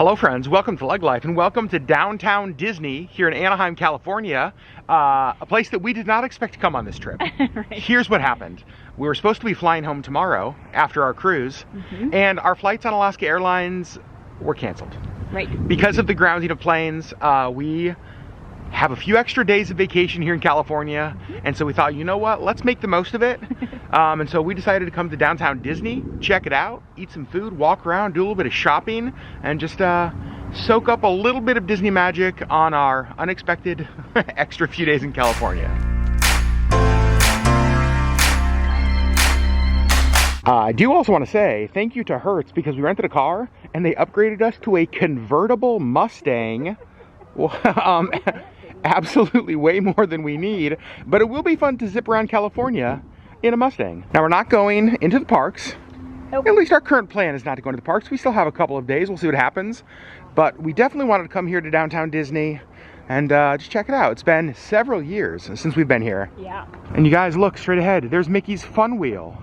Hello friends, welcome to LeggLife and welcome to downtown Disney here in Anaheim, California, a place that we did not expect to come on this trip. Right. Here's what happened. We were supposed to be flying home tomorrow after our cruise, and our flights on Alaska Airlines were canceled. Right. Because of the grounding of planes, we have a few extra days of vacation here in California, and so we thought, you know what, let's make the most of it. And so we decided to come to downtown Disney, check it out, eat some food, walk around, do a little bit of shopping, and just soak up a little bit of Disney magic on our unexpected extra few days in California. I do also want to say thank you to Hertz because we rented a car and they upgraded us to a convertible Mustang. Absolutely way more than we need, but it will be fun to zip around California in a Mustang. Now we're not going into the parks. Nope. At least our current plan is not to go into the parks. We still have a couple of days. We'll see what happens. But we definitely wanted to come here to downtown Disney and just check it out. It's been several years since we've been here. Yeah. And you guys look straight ahead. There's Mickey's Fun Wheel.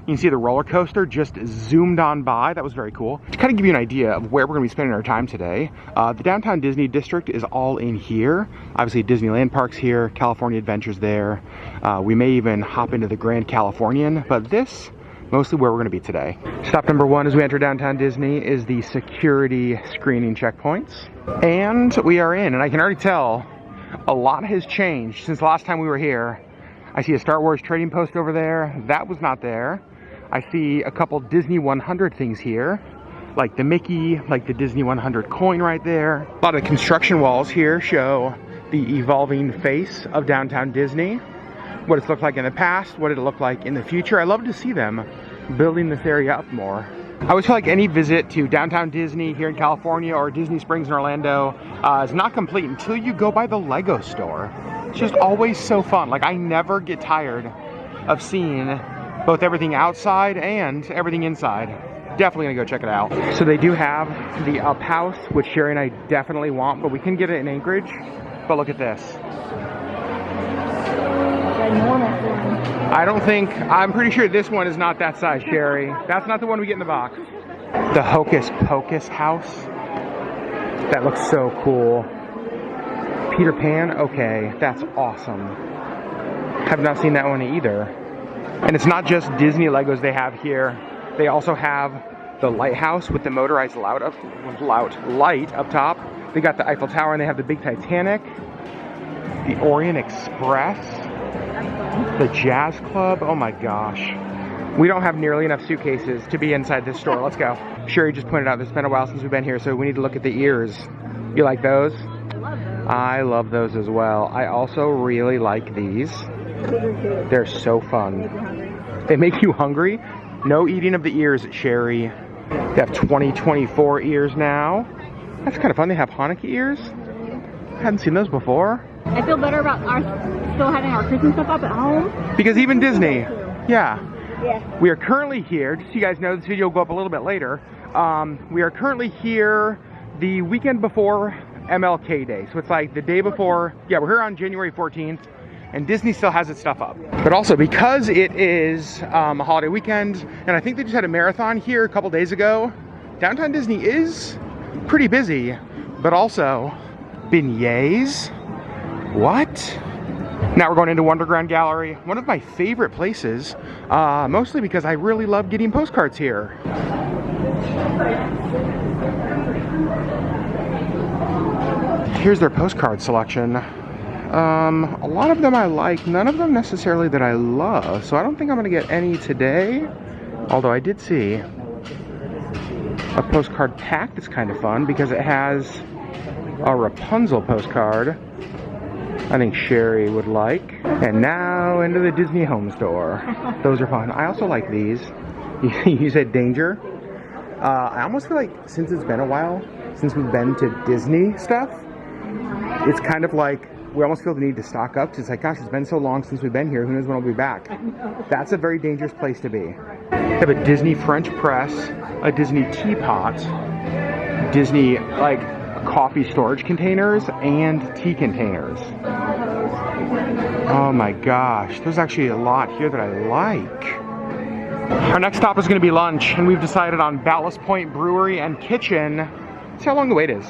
You can see the roller coaster just zoomed on by. That was very cool. To kind of give you an idea of where we're going to be spending our time today, the downtown Disney district is all in here. Obviously Disneyland Park's here, California Adventure's there. We may even hop into the Grand Californian, but this mostly where we're going to be today. Stop number one as we enter downtown Disney is the security screening checkpoints. And we are in, and I can already tell a lot has changed since the last time we were here. I see a Star Wars trading post over there. That was not there. I see a couple Disney 100 things here, like the Mickey, like the Disney 100 coin right there. A lot of construction walls here show the evolving face of downtown Disney, what it's looked like in the past, what it'll look like in the future. I love to see them building this area up more. I always feel like any visit to downtown Disney here in California or Disney Springs in Orlando is not complete until you go by the Lego store. It's just always so fun. Like, I never get tired of seeing both everything outside and everything inside. Definitely gonna go check it out. So they do have the Up House, which Sherri and I definitely want, but we can get it in Anchorage. But look at this. I'm pretty sure this one is not that size, Sherri. That's not the one we get in the box. The Hocus Pocus house. That looks so cool. Peter Pan, okay, that's awesome. Have not seen that one either. And it's not just Disney Legos they have here. They also have the lighthouse with the motorized light up top. They got the Eiffel Tower and they have the big Titanic, the Orient Express, the Jazz Club. Oh my gosh. We don't have nearly enough suitcases to be inside this store. Let's go. Sherri just pointed out it's been a while since we've been here, so we need to look at the ears. You like those? I love those as well. I also really like these. They're so fun. They make you hungry. No eating of the ears at Sherri. They have 2024 ears now. That's kind of fun. They have Hanukkah ears. I hadn't seen those before. I feel better about still having our Christmas stuff up at home. Because even Disney. Yeah. Yeah. We are currently here, just so you guys know, this video will go up a little bit later. We are currently here the weekend before MLK Day. So it's like the day before, yeah, we're here on January 14th. And Disney still has its stuff up. But also because it is a holiday weekend, and I think they just had a marathon here a couple days ago, downtown Disney is pretty busy, but also beignets. What? Now we're going into Wonderground Gallery, one of my favorite places, mostly because I really love getting postcards here. Here's their postcard selection. A lot of them I like, none of them necessarily that I love, so I don't think I'm going to get any today, although I did see a postcard pack that's kind of fun because it has a Rapunzel postcard I think Sherri would like. And now into the Disney Home Store. Those are fun. I also like these. You said danger. I almost feel like since it's been a while since we've been to Disney stuff, it's kind of like we almost feel the need to stock up. It's like, gosh, it's been so long since we've been here. Who knows when we'll be back? That's a very dangerous place to be. They have a Disney French press, a Disney teapot, Disney like coffee storage containers, and tea containers. Oh my gosh, there's actually a lot here that I like. Our next stop is going to be lunch, and we've decided on Ballast Point Brewery and Kitchen See how long the wait is.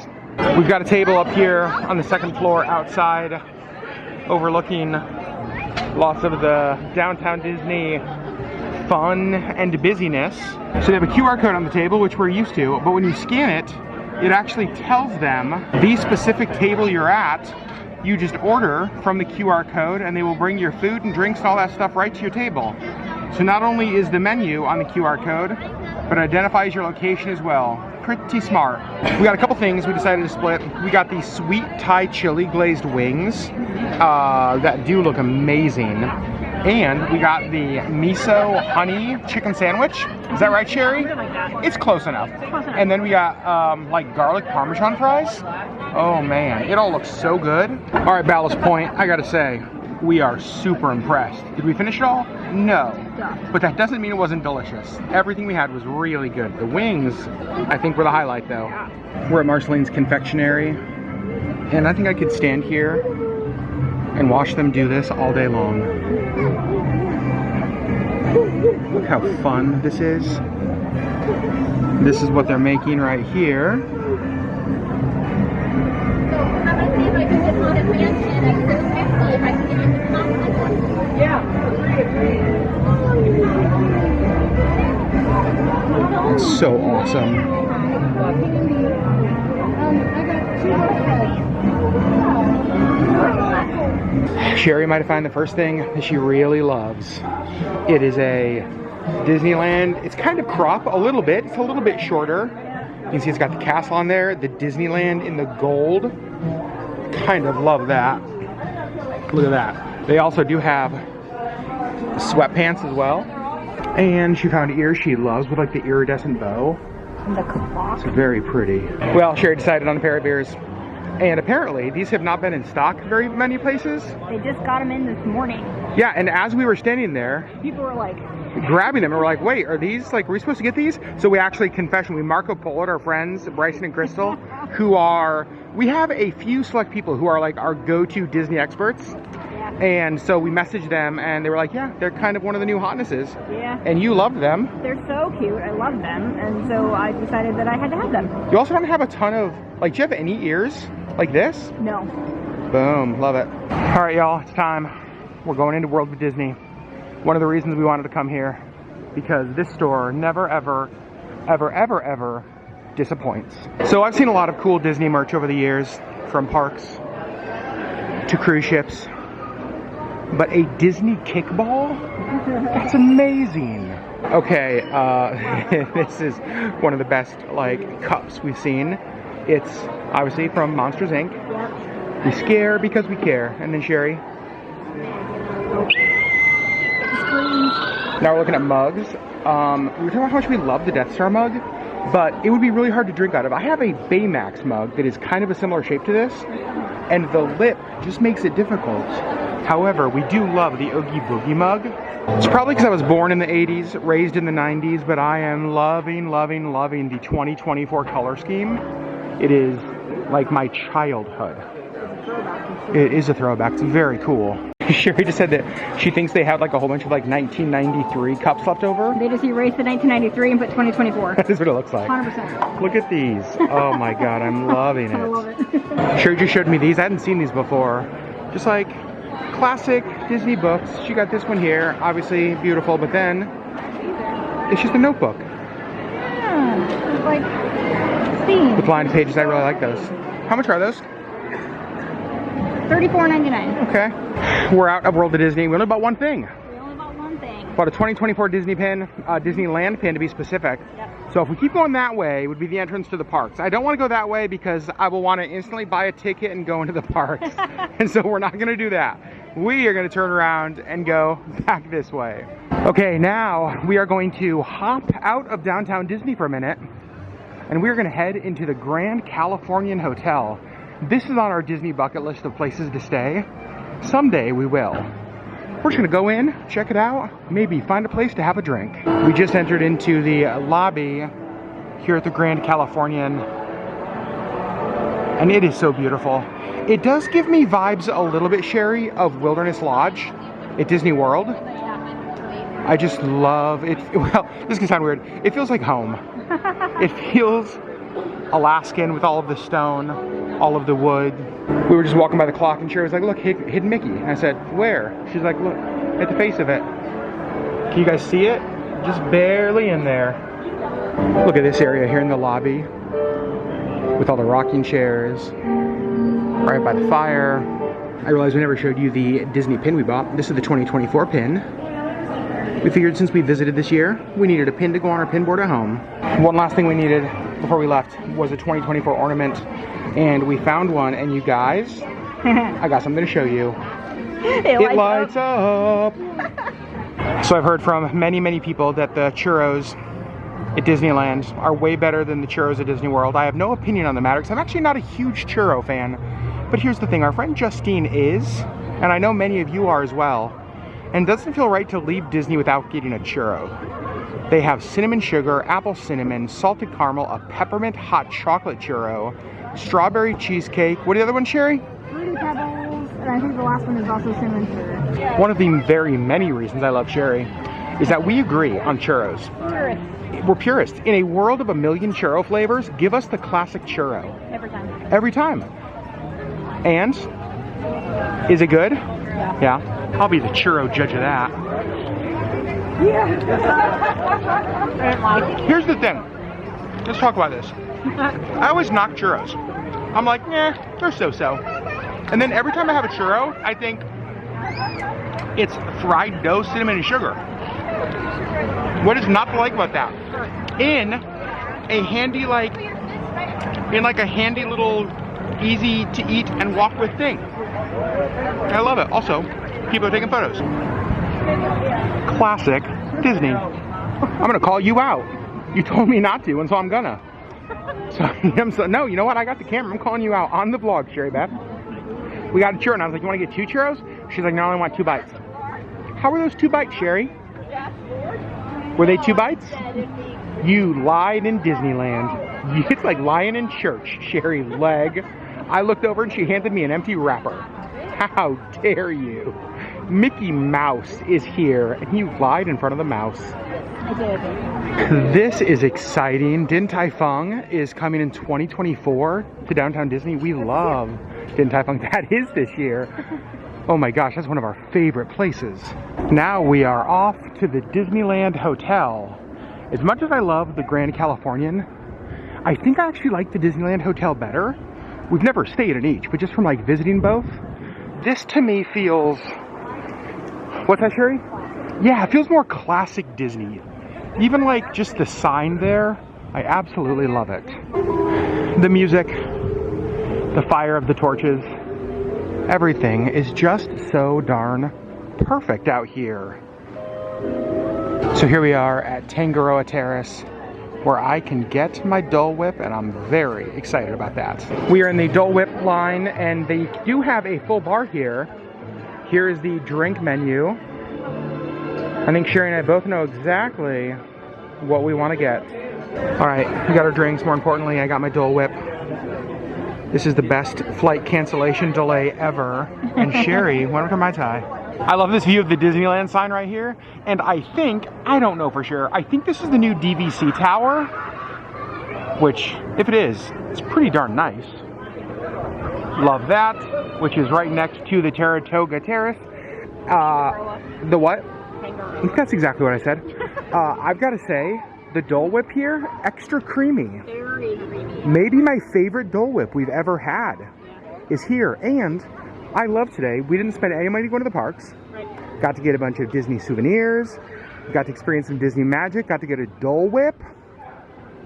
We've got a table up here on the second floor outside, overlooking lots of the downtown Disney fun and busyness. So they have a QR code on the table, which we're used to, but when you scan it, it actually tells them the specific table you're at. You just order from the QR code and they will bring your food and drinks and all that stuff right to your table. So not only is the menu on the QR code, but it identifies your location as well. Pretty smart. We got a couple things we decided to split. We got the sweet Thai chili glazed wings that do look amazing. And we got the miso honey chicken sandwich. Is that right, Sherri? Something like that. It's close enough. Close enough. And then we got like garlic parmesan fries. Oh man, it all looks so good. All right, Ballast Point, I gotta say, we are super impressed. Did we finish it all? No. Duh. But that doesn't mean it wasn't delicious. Everything we had was really good. The wings, I think, were the highlight though. Yeah. We're at Marceline's Confectionery, and I think I could stand here and watch them do this all day long. Look how fun this is. This is what they're making right here. It's so awesome. Sherri might have found the first thing that she really loves. It is a Disneyland. It's kind of crop a little bit. It's a little bit shorter. You can see it's got the castle on there, the Disneyland in the gold. Kind of love that. Look at that. They also do have sweatpants as well. And she found ears she loves with like the iridescent bow. And the clock. It's very pretty. Well, Sherri decided on a pair of ears. And apparently these have not been in stock very many places. They just got them in this morning. Yeah, and as we were standing there, People were like, grabbing them, and we're like, wait, are these, like, were we supposed to get these? So we actually, confession, we Marco Polo'd our friends, Bryson and Crystal, who are, we have a few select people who are like our go-to Disney experts. yeah, And so we messaged them and they were like, yeah, they're kind of one of the new hotnesses. yeah. And you loved them. They're so cute. I love them. And so I decided that I had to have them. You also don't have a ton of, like, do you have any ears like this? No. Boom, love it. All right, y'all, it's time. We're going into World of Disney. One of the reasons we wanted to come here, because this store never, ever, ever, ever, ever disappoints. So I've seen a lot of cool Disney merch over the years, from parks to cruise ships. But a Disney kickball? That's amazing. Okay, this is one of the best, like, cups we've seen. It's obviously from Monsters, Inc. Yep. We scare because we care. And then Sherri. Now we're looking at mugs. We were talking about how much we love the Death Star mug, but it would be really hard to drink out of. I have a Baymax mug that is kind of a similar shape to this, and the lip just makes it difficult. However, we do love the Oogie Boogie mug. It's probably because I was born in the 80s, raised in the 90s, but I am loving, loving, loving the 2024 color scheme. It is like my childhood. It is a throwback. It's very cool. Sherri just said that she thinks they had like a whole bunch of like 1993 cups left over. They just erased the 1993 and put 2024. That is what it looks like. 100%. Look at these. Oh my god, I'm loving it. I love it. Sherri just showed me these. I hadn't seen these before. Just like classic Disney books. She got this one here. Obviously beautiful, but then it's just a notebook. Yeah, it's like themed. With blind pages, I really like those. How much are those? $34.99. Okay. We're out of World of Disney. We only bought one thing. We only bought one thing. Bought a 2024 Disney pin, Disneyland pin to be specific. Yep. So if we keep going that way, it would be the entrance to the parks. I don't want to go that way because I will want to instantly buy a ticket and go into the parks. And so we're not going to do that. We are going to turn around and go back this way. Okay, now we are going to hop out of downtown Disney for a minute, and we're going to head into the Grand Californian Hotel. This is on our Disney bucket list of places to stay. Someday we will. We're just gonna go in, check it out, maybe find a place to have a drink. We just entered into the lobby here at the Grand Californian, and it is so beautiful. It does give me vibes a little bit, Sherri, of Wilderness Lodge at Disney World. I just love it. Well, this can sound weird. It feels like home. It feels Alaskan with all of the stone, all of the wood. We were just walking by the clock and Sherri was like, look, hidden Mickey. And I said, where? She's like, look, at the face of it. Can you guys see it? Just barely in there. Look at this area here in the lobby with all the rocking chairs, right by the fire. I realized we never showed you the Disney pin we bought. This is the 2024 pin. We figured since we visited this year, we needed a pin to go on our pin board at home. One last thing we needed before we left was a 2024 ornament, and we found one, and you guys, I got something to show you. It lights up. So I've heard from many people that the churros at Disneyland are way better than the churros at Disney World. I have no opinion on the matter because I'm actually not a huge churro fan. But here's the thing, our friend Justine is, and I know many of you are as well, and it doesn't feel right to leave Disney without getting a churro. They have cinnamon sugar, apple cinnamon, salted caramel, a peppermint hot chocolate churro, strawberry cheesecake. What are the other ones, Sherri? Fruity Pebbles, and I think the last one is also cinnamon sugar. One of the very many reasons I love Sherri is that we agree on churros. Purist. We're purists. In a world of a million churro flavors, give us the classic churro. Every time. Every time. And, is it good? Yeah. Yeah. I'll be the churro judge of that. Yeah. Here's the thing. Let's talk about this. I always knock churros. I'm like, they're so-so. And then every time I have a churro, I think it's fried dough, cinnamon, and sugar. What is not to like about that? In a handy, a handy little easy to eat and walk with thing. I love it. Also, people are taking photos. Classic Disney. I'm gonna call you out. You told me not to, and so I'm gonna. So no, you know what? I got the camera. I'm calling you out on the vlog, Sherri Beth. We got a churro, and I was like, you want to get 2 churros? She's like, no, I only want 2 bites. How were those 2 bites, Sherri? Were they 2 bites? You lied in Disneyland. It's like lying in church, Sherri Legg. I looked over and she handed me an empty wrapper. How dare you? Mickey Mouse is here, and you lied in front of the mouse. I did. This is exciting. Din Tai Fung is coming in 2024 to Downtown Disney. We love Din Tai Fung. That is this year. Oh my gosh, that's one of our favorite places. Now we are off to the Disneyland Hotel. As much as I love the Grand Californian, I think I actually like the Disneyland Hotel better. We've never stayed in each, but just from visiting both, this to me feels, what's that, Sherri? Yeah, it feels more classic Disney. Even just the sign there, I absolutely love it. The music, the fire of the torches, everything is just so darn perfect out here. So here we are at Tangaroa Terrace, where I can get my Dole Whip, and I'm very excited about that. We are in the Dole Whip line, and they do have a full bar here. Here is the drink menu. I think Sherri and I both know exactly what we want to get. All right, we got our drinks. More importantly, I got my Dole Whip. This is the best flight cancellation delay ever. And Sherri, went to Mai Tai. I love this view of the Disneyland sign right here. And I don't know for sure, I think this is the new DVC tower. Which, if it is, it's pretty darn nice. Love that, which is right next to the Saratoga Terrace. The what? That's exactly what I said. I've got to say, the Dole Whip here, extra creamy. Very creamy. Maybe my favorite Dole Whip we've ever had is here. And I love today, we didn't spend any money going to the parks. Right. Got to get a bunch of Disney souvenirs. Got to experience some Disney magic. Got to get a Dole Whip.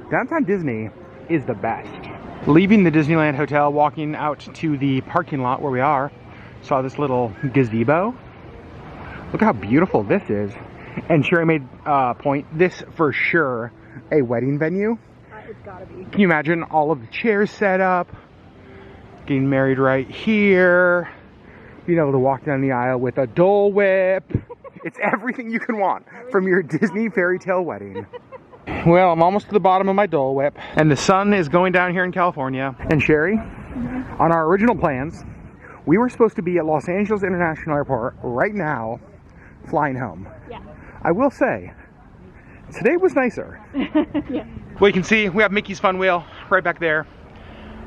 Downtown Disney is the best. Leaving the Disneyland Hotel, walking out to the parking lot where we are, saw this little gazebo. Look how beautiful this is. And Sherri made a point, this for sure a wedding venue. It's gotta be. Can you imagine all of the chairs set up, getting married right here, being able to walk down the aisle with a Dole Whip. It's everything you can want from your Disney fairy tale wedding. Well, I'm almost to the bottom of my Dole Whip, and the sun is going down here in California. And Sherri, on our original plans, we were supposed to be at Los Angeles International Airport right now, flying home. Yeah. I will say, Today was nicer. Yeah. Well, you can see we have Mickey's Fun Wheel right back there.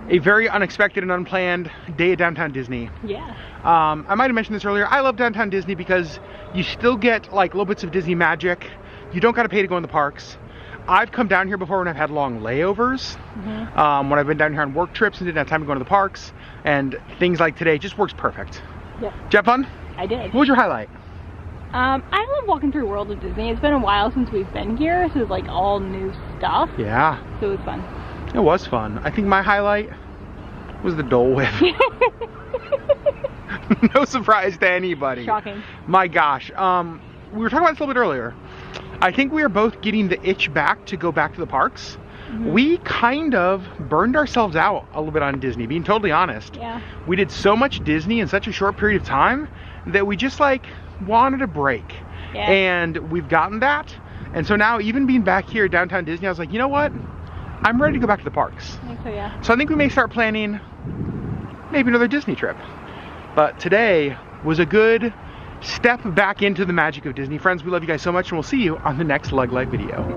A very unexpected and unplanned day at Downtown Disney. Yeah. I might have mentioned this earlier. I love Downtown Disney because you still get like little bits of Disney magic. You don't got to pay to go in the parks. I've come down here before when I've had long layovers. When I've been down here on work trips and didn't have time to go to the parks. And things like today just works perfect. Yep. Did you have fun? I did. What was your highlight? I love walking through World of Disney. It's been a while since we've been here, so it's like all new stuff. Yeah. So it was fun. It was fun. I think my highlight was the Dole Whip. No surprise to anybody. Shocking. My gosh. We were talking about this a little bit earlier. I think we are both getting the itch back to go back to the parks. We kind of burned ourselves out a little bit on Disney, being totally honest. Yeah. We did so much Disney in such a short period of time that we just like wanted a break. Yeah. And we've gotten that. And so now even being back here at Downtown Disney, I was like, you know what? I'm ready to go back to the parks. I think so, yeah. So I think we may start planning maybe another Disney trip. But today was a good step back into the magic of Disney. Friends, we love you guys so much, and we'll see you on the next LeggLife video.